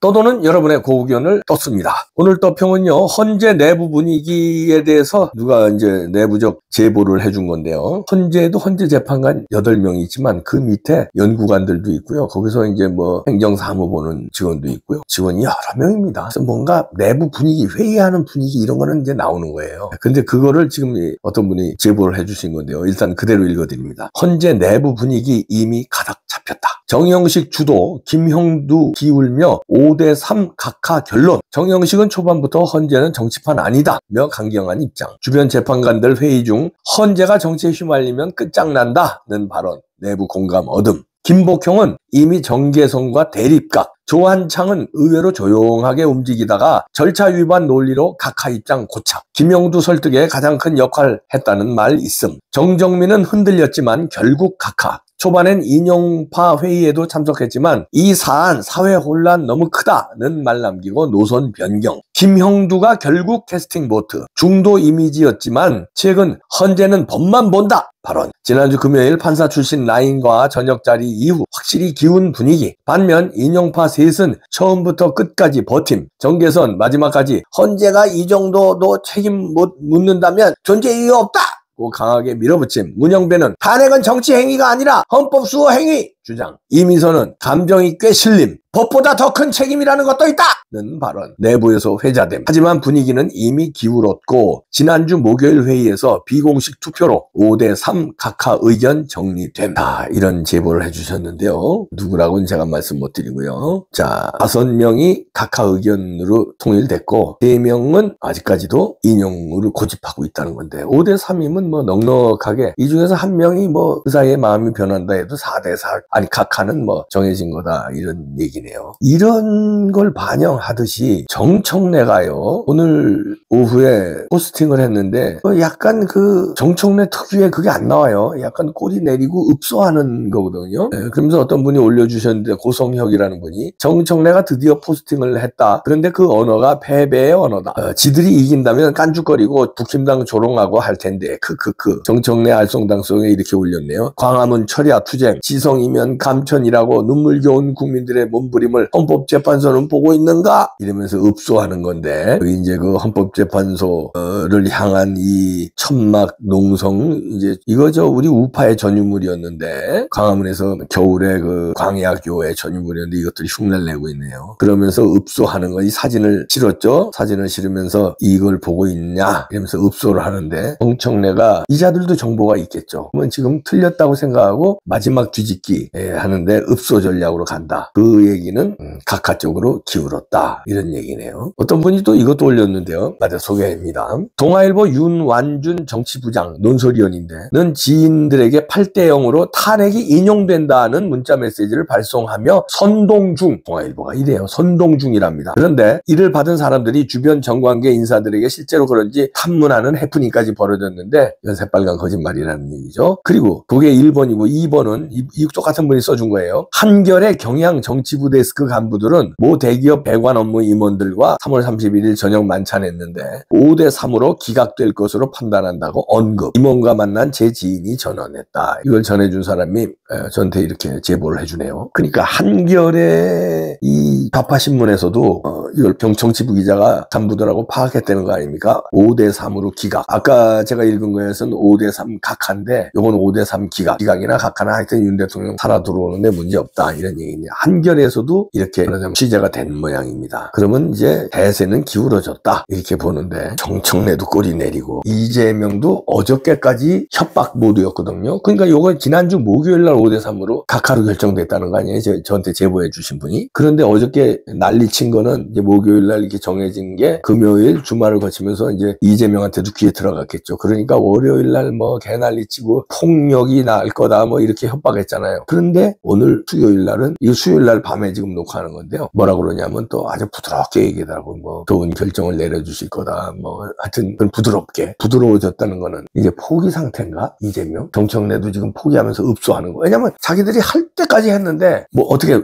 떠도는 여러분의 고견을 떴습니다. 오늘 떠평은요, 헌재 내부 분위기에 대해서 누가 이제 내부적 제보를 해준 건데요. 헌재에도 헌재 재판관 8명이 있지만 그 밑에 연구관들도 있고요. 거기서 이제 뭐 행정사무 보는 직원도 있고요. 직원이 여러 명입니다. 그래서 뭔가 내부 분위기, 회의하는 분위기 이런 거는 이제 나오는 거예요. 근데 그거를 지금 어떤 분이 제보를 해주신 건데요. 일단 그대로 읽어드립니다. 헌재 내부 분위기 이미 가닥 잡혔다. 정영식 주도, 김형두 기울며 5대3 각하 결론. 정영식은 초반부터 헌재는 정치판 아니다 며 강경한 입장. 주변 재판관들 회의 중 헌재가 정치에 휘말리면 끝장난다는 발언. 내부 공감 얻음. 김복형은 이미 정계성과 대립각. 조한창은 의외로 조용하게 움직이다가 절차 위반 논리로 각하 입장 고착. 김영두 설득에 가장 큰 역할을 했다는 말 있음. 정정민은 흔들렸지만 결국 각하. 초반엔 인용파 회의에도 참석했지만 이 사안 사회 혼란 너무 크다는 말 남기고 노선 변경. 김형두가 결국 캐스팅 보트. 중도 이미지였지만 최근 헌재는 법만 본다 발언. 지난주 금요일 판사 출신 라인과 저녁 자리 이후 확실히 기운 분위기. 반면 인용파 셋은 처음부터 끝까지 버팀. 정계선 마지막까지 헌재가 이 정도도 책임 못 묻는다면 존재 이유 없다. 강하게 밀어붙임. 문영배는 탄핵은 정치 행위가 아니라 헌법 수호 행위 주장. 이민선은 감정이 꽤 실림. 법보다 더 큰 책임이라는 것도 있다는 발언. 내부에서 회자됨. 하지만 분위기는 이미 기울었고 지난주 목요일 회의에서 비공식 투표로 5대3 각하 의견 정리됨. 이런 제보를 해주셨는데요. 누구라고는 제가 말씀 못 드리고요. 자, 5명이 각하 의견으로 통일됐고 3명은 아직까지도 인용을 고집하고 있다는 건데 5대3이면 뭐 넉넉하게 이 중에서 한 명이 뭐 그 사이에 마음이 변한다 해도 4대4 아니 각하는 뭐 정해진 거다 이런 얘기네요. 이런 걸 반영하듯이 정청래가요 오늘 오후에 포스팅을 했는데 약간 그 정청래 특유의 그게 안 나와요. 약간 꼬리 내리고 읍소하는 거거든요. 그러면서 어떤 분이 올려주셨는데 고성혁이라는 분이 정청래가 드디어 포스팅을 했다. 그런데 그 언어가 패배의 언어다. 지들이 이긴다면 깐죽거리고 북힘당 조롱하고 할 텐데 크크크. 정청래 알쏭달쏭에 이렇게 올렸네요. 광화문 철야 투쟁 지성이면 감천이라고 눈물겨운 국민들의 몸부림을 헌법재판소는 보고 있는가? 이러면서 읍소하는 건데 이제 그 헌법재판소를 향한 이 천막 농성 이제 이거죠. 우리 우파의 전유물이었는데 광화문에서 겨울에 그 광야교의 전유물이었는데 이것들이 흉내를 내고 있네요. 그러면서 읍소하는 거 이 사진을 실었죠. 사진을 실으면서 이걸 보고 있냐 이러면서 읍소를 하는데 정청래가 이자들도 정보가 있겠죠. 그러면 지금 틀렸다고 생각하고 마지막 뒤집기 하는데 읍소 전략으로 간다. 그 얘기는 각하 쪽으로 기울었다. 이런 얘기네요. 어떤 분이 또 이것도 올렸는데요. 맞아 소개합니다. 동아일보 윤완준 정치부장 논설위원인데는 지인들에게 8대0으로 탄핵이 인용된다는 문자 메시지를 발송하며 선동 중. 동아일보가 이래요. 선동 중이랍니다. 그런데 이를 받은 사람들이 주변 정관계 인사들에게 실제로 그런지 탐문하는 해프닝까지 벌어졌는데 이건 새빨간 거짓말이라는 얘기죠. 그리고 그게 1번이고 2번은 이 똑같은 분이 써준 거예요. 한결의 경향 정치부 데스크 간부들은 모 대기업 배관 업무 임원들과 3월 31일 저녁 만찬했는데 5대3으로 기각될 것으로 판단한다고 언급. 임원과 만난 제 지인이 전언했다. 이걸 전해준 사람이 저한테 이렇게 제보를 해주네요. 그러니까 한결의 이 좌파신문에서도 이걸 정치부 기자가 간부들하고 파악했다는 거 아닙니까? 5대3으로 기각. 아까 제가 읽은 거에서는 5대3 각하인데 이건 5대3 기각. 기각이나 각하나 하여튼 윤 대통령 살아 들어오는데 문제없다. 이런 얘기입니다. 한결에서도 이렇게 취재가 된 모양입니다. 그러면 이제 대세는 기울어졌다. 이렇게 보는데 정청래도 꼬리 내리고 이재명도 어저께까지 협박 모드였거든요. 그러니까 요거 지난주 목요일 날 5대3으로 각하로 결정됐다는 거 아니에요? 저한테 제보해 주신 분이. 그런데 어저께 난리친 거는 이제 목요일 날 이렇게 정해진 게 금요일 주말을 거치면서 이제 이재명한테도 귀에 들어갔겠죠. 그러니까 월요일 날 뭐 개난리치고 폭력이 날 거다 뭐 이렇게 협박했잖아요. 그런데 오늘 수요일 날은 이 수요일 날 밤에 지금 녹화하는 건데요. 뭐라 그러냐면 또 아주 부드럽게 얘기하더라고. 뭐 좋은 결정을 내려주실 거다. 뭐 하여튼 부드럽게 부드러워졌다는 거는 이제 포기 상태인가? 이재명? 정청래도 지금 포기하면서 읍소하는 거. 왜냐면 자기들이 할 때까지 했는데 뭐 어떻게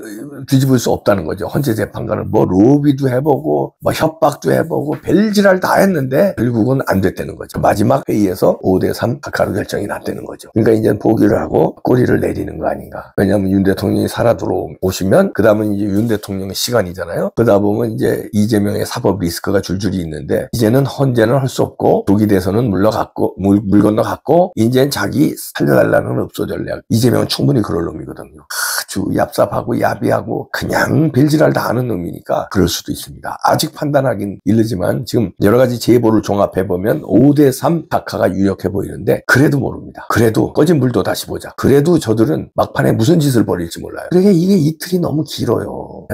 뒤집을 수 없다는 거죠. 헌재 재판관을 뭐 로비도 해보고 뭐 협박도 해보고 별지랄 다 했는데 결국은 안 됐다는 거죠. 마지막 회의에서 5대3 각하로 결정이 났다는 거죠. 그러니까 이제 포기를 하고 꼬리를 내리는 거 아닌가. 겁니다. 왜냐하면 윤 대통령이 살아 들어오시면 그 다음은 이제 윤 대통령의 시간이잖아요. 그러다 보면 이제 이재명의 사법 리스크가 줄줄이 있는데 이제는 헌재는 할 수 없고 조기 대선은 물러갔고 물 건너갔고 이제는 자기 살려달라는 없어 전략. 이재명은 충분히 그럴 놈이거든요. 아주 얍삽하고 야비하고 그냥 별지랄 다 하는 놈이니까 그럴 수도 있습니다. 아직 판단하긴 이르지만 지금 여러 가지 제보를 종합해보면 5대3 각하가 유력해 보이는데 그래도 모릅니다. 그래도 꺼진 불도 다시 보자. 그래도 저들은 막판에 무슨 짓을 벌일지 몰라요. 그러니까 이게 이틀이 너무 길어요.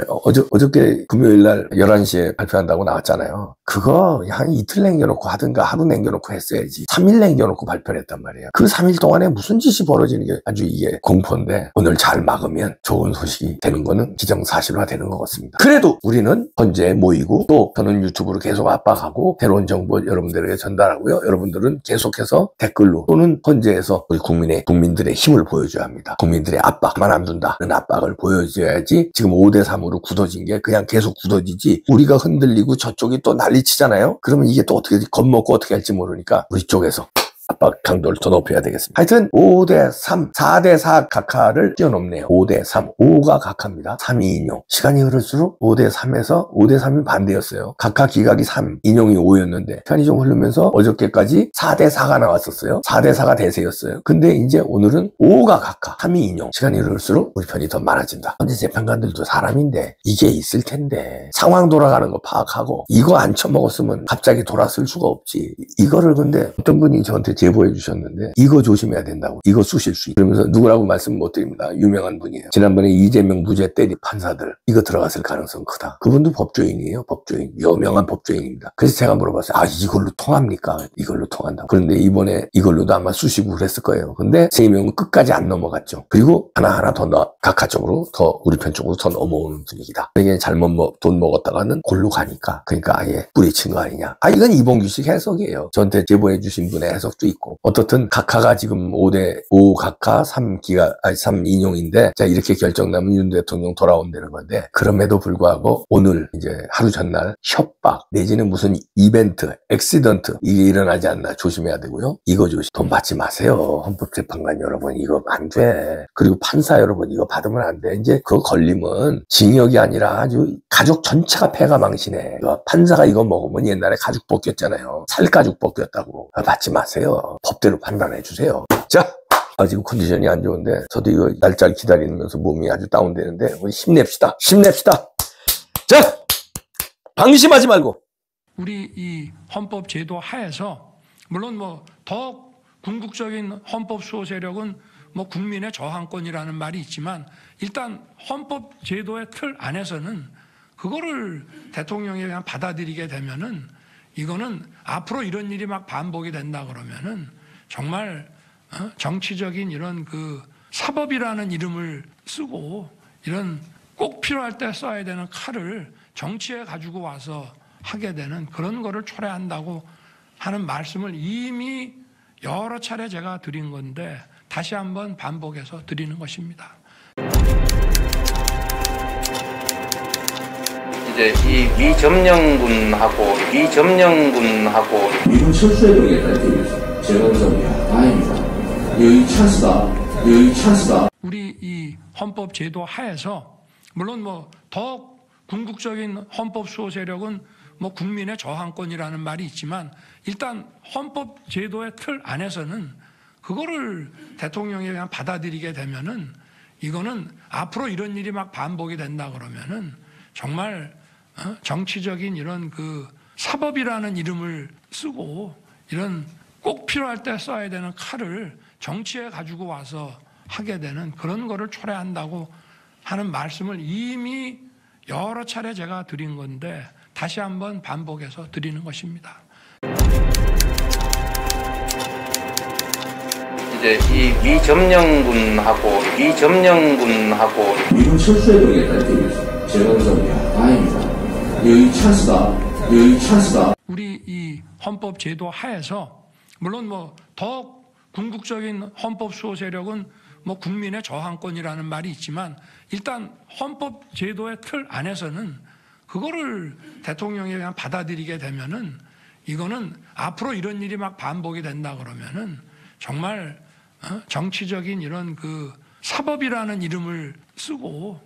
어저께 금요일날 11시에 발표한다고 나왔잖아요. 그거 한 이틀 남겨놓고 하든가 하루 남겨놓고 했어야지. 3일 남겨놓고 발표를 했단 말이에요. 그 3일 동안에 무슨 짓이 벌어지는 게 아주 이게 공포인데 오늘 잘 막으면 좋은 소식이 되는 거는 기정사실화 되는 것 같습니다. 그래도 우리는 헌재에 모이고 또 저는 유튜브로 계속 압박하고 새로운 정보 여러분들에게 전달하고요. 여러분들은 계속해서 댓글로 또는 헌재에서 우리 국민들의 힘을 보여줘야 합니다. 국민들의 압박만 안 둔다는 압박을 보여줘야지 지금 5대3으로 굳어진 게 그냥 계속 굳어지지 우리가 흔들리고 저쪽이 또 난리치잖아요. 그러면 이게 또 어떻게 겁먹고 어떻게 할지 모르니까 우리 쪽에서 압박 강도를 더 높여야 되겠습니다. 하여튼 5대3, 4대4 각하를 뛰어넘네요. 5대3, 5가 각하입니다. 3이 인용. 시간이 흐를수록 5대3에서 5대3이 반대였어요. 각하 기각이 3, 인용이 5였는데 시간이 좀 흐르면서 어저께까지 4대4가 나왔었어요. 4대4가 대세였어요. 근데 이제 오늘은 5가 각하, 3이 인용. 시간이 흐를수록 우리 편이 더 많아진다. 현재 재판관들도 사람인데 이게 있을 텐데 상황 돌아가는 거 파악하고 이거 안 쳐먹었으면 갑자기 돌아설 수가 없지. 이거를 근데 어떤 분이 저한테 제보해 주셨는데 이거 조심해야 된다고. 이거 쑤실 수 있다. 그러면서 누구라고 말씀 못 드립니다. 유명한 분이에요. 지난번에 이재명 무죄 때린 판사들 이거 들어갔을 가능성 크다. 그분도 법조인이에요. 법조인. 유명한 법조인입니다. 그래서 제가 물어봤어요. 아 이걸로 통합니까? 이걸로 통한다고. 그런데 이번에 이걸로도 아마 쑤시고 그랬을 거예요. 근데 3명은 끝까지 안 넘어갔죠. 그리고 하나하나 더 각하 쪽으로 더 우리 편 쪽으로 더 넘어오는 분위기다. 이게 잘못 돈 먹었다가는 골로 가니까 그러니까 아예 뿌리친 거 아니냐. 아 이건 이봉규식 해석이에요. 저한테 제보해 주신 분의 해석도 있고 어떻든 각하가 지금 5대5 각하 3 인용인데 자 이렇게 결정나면 윤 대통령 돌아온다는 건데 그럼에도 불구하고 오늘 이제 하루 전날 협박 내지는 무슨 이벤트 액시던트 이게 일어나지 않나 조심해야 되고요. 이거 조심. 돈 받지 마세요. 헌법재판관 여러분 이거 안 돼. 그리고 판사 여러분 이거 받으면 안 돼. 이제 그거 걸리면 징역이 아니라 아주 가족 전체가 패가 망신해. 판사가 이거 먹으면 옛날에 가죽 벗겼잖아요. 살가죽 벗겼다고. 받지 마세요. 법대로 판단해 주세요. 자, 지금 컨디션이 안 좋은데 저도 이거 날짜를 기다리면서 몸이 아주 다운되는데 우리 힘냅시다. 힘냅시다. 자, 방심하지 말고. 우리 이 헌법 제도 하에서 물론 뭐 더 궁극적인 헌법 수호 세력은 뭐 국민의 저항권이라는 말이 있지만 일단 헌법 제도의 틀 안에서는 그거를 대통령이 그냥 받아들이게 되면은 이거는 앞으로 이런 일이 막 반복이 된다 그러면은 정말 정치적인 이런 그 사법이라는 이름을 쓰고 이런 꼭 필요할 때 써야 되는 칼을 정치에 가지고 와서 하게 되는 그런 거를 초래한다고 하는 말씀을 이미 여러 차례 제가 드린 건데 다시 한번 반복해서 드리는 것입니다. 이제 이 미점령군하고 미군 철수에 들어가겠다는 얘기였어요. 제가 그래서 다행이다. 여기 찬스다. 우리 이 헌법 제도 하에서 물론 뭐 더 궁극적인 헌법 수호 세력은 뭐 국민의 저항권이라는 말이 있지만 일단 헌법 제도의 틀 안에서는 그거를 대통령이 그냥 받아들이게 되면은 이거는 앞으로 이런 일이 막 반복이 된다 그러면은 정말 정치적인 이런 그 사법이라는 이름을 쓰고 이런 꼭 필요할 때 써야 되는 칼을 정치에 가지고 와서 하게 되는 그런 거를 초래한다고 하는 말씀을 이미 여러 차례 제가 드린 건데 다시 한번 반복해서 드리는 것입니다. 이제 이 미점령군하고 미군 철수에 들어가겠다는 얘기였어요. 제가 그래서 다행이다. 여기 찬스다. 우리 이 헌법 제도 하에서 물론 뭐 더 궁극적인 헌법 수호 세력은 뭐 국민의 저항권이라는 말이 있지만 일단 헌법 제도의 틀 안에서는 그거를 대통령이 그냥 받아들이게 되면은 이거는 앞으로 이런 일이 막 반복이 된다 그러면은 정말 정치적인 이런 그 사법이라는 이름을 쓰고